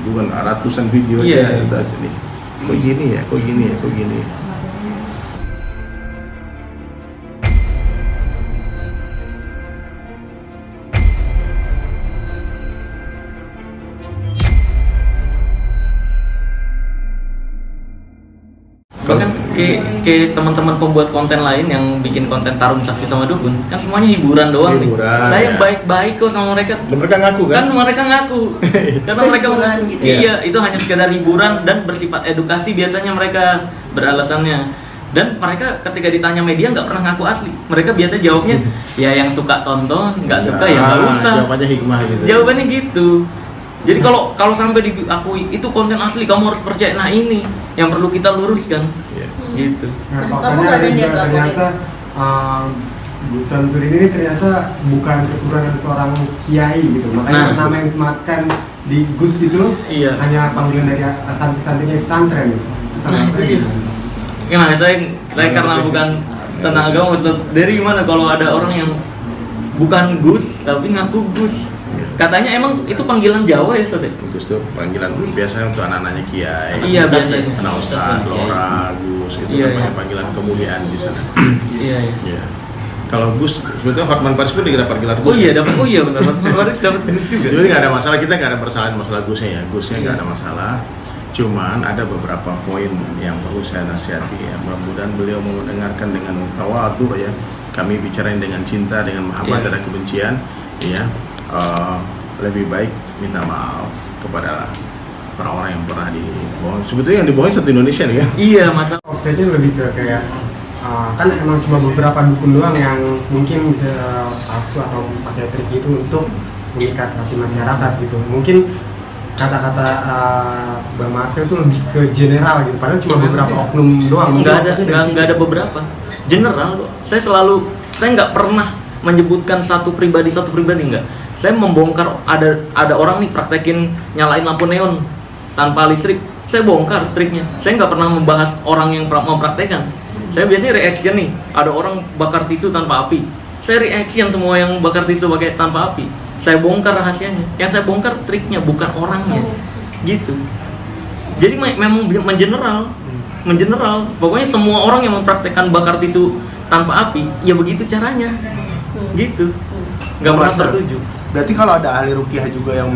bukan ratusan video aja itu aja nih. Kok gini ya, kok gini ya, kok gini ya. Bahkan ke teman-teman pembuat konten lain yang bikin konten tarung sakti sama dukun kan semuanya hiburan doang nih. Saya baik-baik kok sama mereka. Dan mereka ngaku kan? Mereka ngaku karena mereka gitu. Iya, itu hanya sekedar hiburan dan bersifat edukasi biasanya mereka beralasannya. Dan mereka ketika ditanya media nggak pernah ngaku asli. Mereka biasa jawabnya ya yang suka tonton, nggak suka ya nggak usah. Jawabannya hikmah gitu. Jawabannya gitu. Jadi kalau sampai diakui itu konten asli, kamu harus percaya. Nah ini yang perlu kita luruskan, gitu. Nah, faktanya ada ternyata Gus Samsudin ini ternyata bukan keturunan seorang kiai gitu. Makanya nama yang disematkan di Gus itu hanya panggilan dari santri-santrinya pesantren gitu. Gimana? Saya karena bukan tentang agama, dari mana kalau ada orang yang bukan Gus tapi ngaku Gus? Katanya emang itu panggilan Jawa ya, Sote? Gus itu panggilan biasanya untuk anak-anaknya kiai. Iya, biasanya. Anak ustaz, lora, Gus itu panggilan kemuliaan di sana. Iya. Kalau Gus, sebetulnya Hotman Paris pun dikira panggilan Gus. Oh iya benar. Hotman Paris dapat Gus juga. Jadi nggak ada masalah, kita nggak ada permasalahan masalah Gusnya ya. Gusnya nggak ada masalah. Cuman ada beberapa poin yang perlu saya nasihati ya. Mudah-mudahan beliau mau mendengarkan dengan tawadhu ya. Kami bicarain dengan cinta, dengan mahabbah, dan kebencian, ya. Lebih baik minta maaf kepada orang-orang yang pernah dibohong. Sebetulnya yang dibohong satu Indonesia nih kan? Iya, masalah. Offsetnya lebih ke kayak kan emang cuma beberapa dukun doang yang mungkin bisa palsu atau pakai trik gitu untuk mengikat hati masyarakat gitu. Mungkin kata-kata Bang Marcel itu lebih ke general gitu. Padahal cuma beberapa oknum doang. Nggak ada beberapa. General kok. Saya nggak pernah menyebutkan satu pribadi enggak. Saya membongkar ada orang nih praktekin nyalain lampu neon tanpa listrik. Saya bongkar triknya. Saya nggak pernah membahas orang yang mempraktekkan. Saya biasanya reaction nih. Ada orang bakar tisu tanpa api. Saya reaction semua yang bakar tisu pakai tanpa api. Saya bongkar rahasianya. Yang saya bongkar triknya bukan orangnya. Gitu. Jadi memang mengeneral. Pokoknya semua orang yang mempraktekkan bakar tisu tanpa api, ya begitu caranya. Gitu. Nggak pernah tertuju. Berarti kalau ada ahli ruqyah juga yang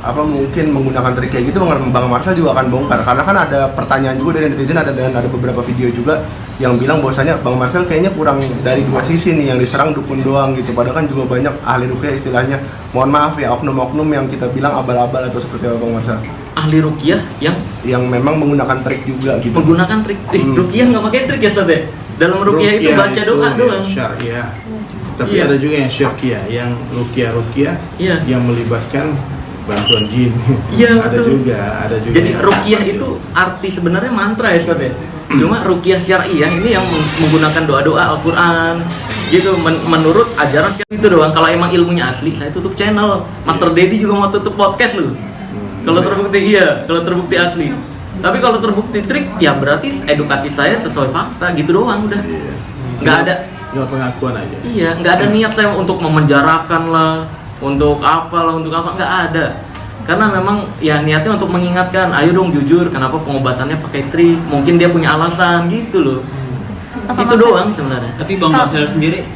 mungkin menggunakan trik kayak gitu, Bang Marcel juga akan bongkar. Karena kan ada pertanyaan juga dari netizen, ada beberapa video juga yang bilang bahwasanya Bang Marcel kayaknya kurang dari dua sisi nih, yang diserang dukun doang gitu. Padahal kan juga banyak ahli ruqyah istilahnya, mohon maaf ya, oknum-oknum yang kita bilang abal-abal atau seperti apa Bang Marcel? Ahli ruqyah yang memang menggunakan trik juga gitu. Menggunakan trik. Ruqyah nggak pakai trik ya, Sob? Dalam ruqyah itu baca doa doang. Syariah. Tapi ada juga yang syirkiyah, yang ruqyah yang melibatkan bantuan jin. Iya, ada betul. juga. Jadi ruqyah itu arti sebenarnya mantra ya, Sob. Cuma ruqyah syariah ini yang menggunakan doa-doa Al-Qur'an gitu, menurut ajaran itu doang. Kalau emang ilmunya asli, saya tutup channel. Master Dedi juga mau tutup podcast loh. Kalau terbukti asli. Tapi kalau terbukti trik, ya berarti edukasi saya sesuai fakta gitu doang udah. Nggak ada pengakuan aja. Iya, nggak ada niat saya untuk memenjarakan lah, untuk apa, nggak ada. Karena memang ya niatnya untuk mengingatkan, ayo dong jujur, kenapa pengobatannya pakai trik? Mungkin dia punya alasan gitu loh. Itu doang sebenarnya. Tapi Bang Marcel sendiri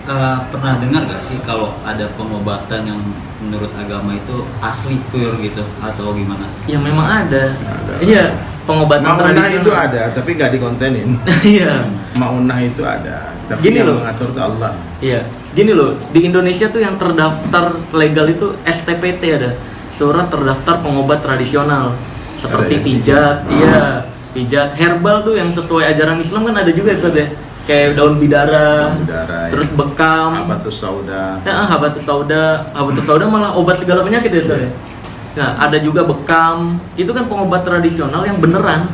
pernah dengar nggak sih kalau ada pengobatan yang menurut agama itu asli pure gitu atau gimana? Ya memang ada. Iya, pengobatan Maunah itu ada, tapi nggak dikontenin. Iya. Maunah itu ada, tapi gini yang loh, mengatur itu Allah. Iya. Gini loh, di Indonesia tuh yang terdaftar legal itu STPT ada, surat terdaftar pengobat tradisional, seperti pijat, pijat herbal tuh yang sesuai ajaran Islam kan ada juga ya, kayak daun bidara, terus bekam, habatus sauda. Habatus sauda malah obat segala penyakit ya, Ustaz. Nah, ada juga bekam, itu kan pengobat tradisional yang beneran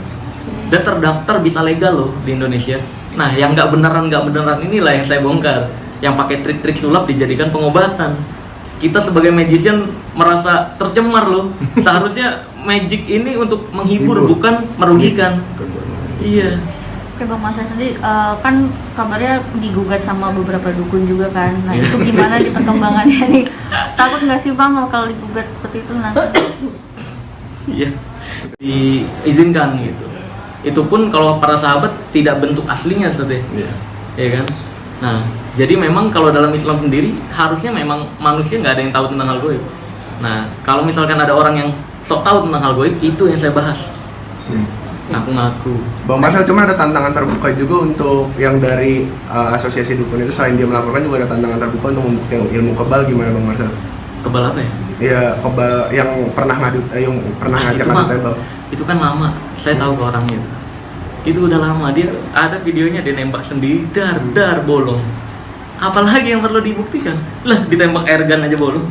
dan terdaftar bisa legal loh di Indonesia. Nah, yang nggak beneran inilah yang saya bongkar, yang pakai trik-trik sulap dijadikan pengobatan. Kita sebagai magician merasa tercemar loh. Seharusnya magic ini untuk menghibur, bukan merugikan. Iya. Oke Bang Marcel sendiri kan kabarnya digugat sama beberapa dukun juga kan. Nah itu gimana di perkembangannya nih? Takut nggak sih Bang kalau digugat seperti itu nanti? Iya, diizinkan gitu. Itu pun kalau para sahabat tidak bentuk aslinya Ustaz ya. Iya. Ya kan? Nah, jadi memang kalau dalam Islam sendiri harusnya memang manusia nggak ada yang tahu tentang hal gaib. Nah, kalau misalkan ada orang yang sok tahu tentang hal gaib, itu yang saya bahas. Ngaku-ngaku. Bang Marcel, cuma ada tantangan terbuka juga untuk yang dari asosiasi dukun itu, selain dia melaporkan juga ada tantangan terbuka untuk membuktikan ilmu kebal. Gimana Bang Marcel? Kebal apa ya? Iya, kebal yang pernah yang pernah ngajak itu mah- adu tembak. Itu kan lama. Saya tahu ke orangnya itu. Itu udah lama. Dia ada videonya dia nembak sendiri, dar bolong. Apalagi yang perlu dibuktikan? Lah, ditembak airgun aja bolong.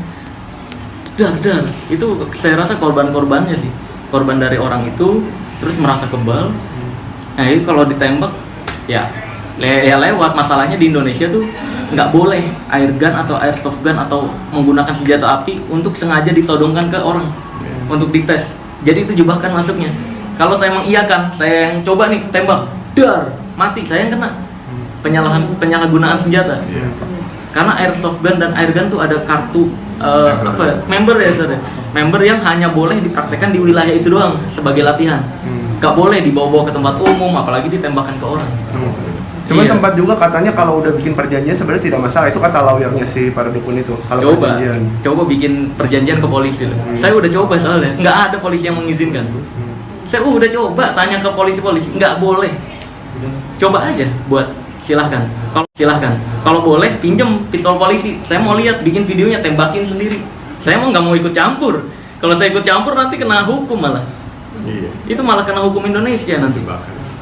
Dar. Itu saya rasa korban-korbannya sih. Korban dari orang itu terus merasa kebal. Nah, itu kalau ditembak ya lewat. Masalahnya di Indonesia tuh nggak boleh air gun atau airsoft gun atau menggunakan senjata api untuk sengaja ditodongkan ke orang untuk dites. Jadi itu jebakan masuknya. Kalau saya mengiyakan, saya yang coba nih tembak, dar, mati, saya yang kena penyalahgunaan senjata. Karena airsoft gun dan air gun tuh ada kartu member ya Ustaz ya? Member yang hanya boleh dipraktekkan di wilayah itu doang sebagai latihan. Gak boleh dibawa-bawa ke tempat umum, apalagi ditembakkan ke orang. Cuma Iya. sempat juga katanya kalau udah bikin perjanjian sebenarnya tidak masalah, itu kata lawyernya si para dukun itu. Kalau perjanjian. Coba bikin perjanjian ke polisi loh. Saya udah coba soalnya, nggak ada polisi yang mengizinkan. Saya udah coba tanya ke polisi, nggak boleh. Coba aja buat silahkan. Kalau boleh pinjem pistol polisi. Saya mau lihat, bikin videonya, tembakin sendiri. Saya mau nggak mau ikut campur. Kalau saya ikut campur nanti kena hukum malah. Iya. Itu malah kena hukum Indonesia nanti.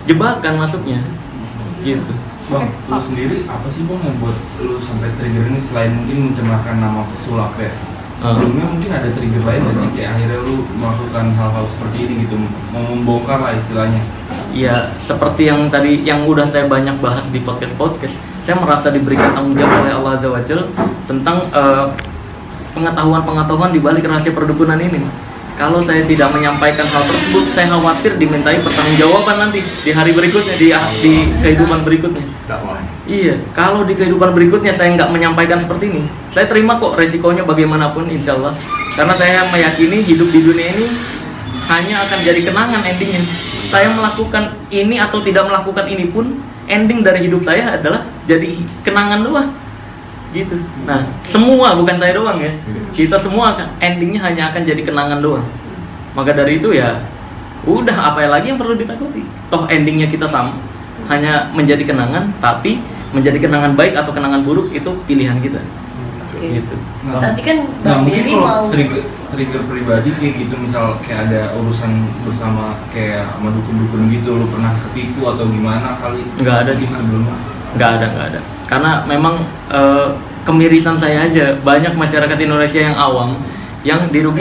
Jebakan masuknya. Gitu. Bang, lu sendiri apa sih Bang yang buat lu sampai trigger ini selain mungkin mencemarkan nama pesulap ya? Sebelumnya mungkin ada trigger lain nggak sih kayak akhirnya lu melakukan hal-hal seperti ini gitu, mau membongkar lah istilahnya? Ya seperti yang tadi yang udah saya banyak bahas di podcast, saya merasa diberikan tanggung jawab oleh Allah Azza wa Jalla tentang pengetahuan di balik rahasia perdukunan ini. Kalau saya tidak menyampaikan hal tersebut, saya khawatir dimintai pertanggungjawaban nanti di hari berikutnya, di kehidupan berikutnya. Dakwah. Iya, kalau di kehidupan berikutnya saya nggak menyampaikan seperti ini, saya terima kok resikonya bagaimanapun insya Allah. Karena saya meyakini hidup di dunia ini hanya akan jadi kenangan endingnya. Saya melakukan ini atau tidak melakukan ini pun, ending dari hidup saya adalah jadi kenangan doang. Gitu. Nah, semua bukan saya doang ya. Kita semua endingnya hanya akan jadi kenangan doang. Maka dari itu ya, udah apa lagi yang perlu ditakuti? Toh endingnya kita sama, hanya menjadi kenangan. Tapi menjadi kenangan baik atau kenangan buruk itu pilihan kita. Gitu. Nanti kan Nah, Bang mungkin Dery kalau mau trigger pribadi kayak gitu, misal kayak ada urusan bersama kayak sama dukun-dukun gitu, lu pernah ketipu atau gimana kali? Nggak ada sih, Pak. sebelumnya. Nggak ada. Karena memang kemirisan saya aja, banyak masyarakat Indonesia yang awam yang dirugikan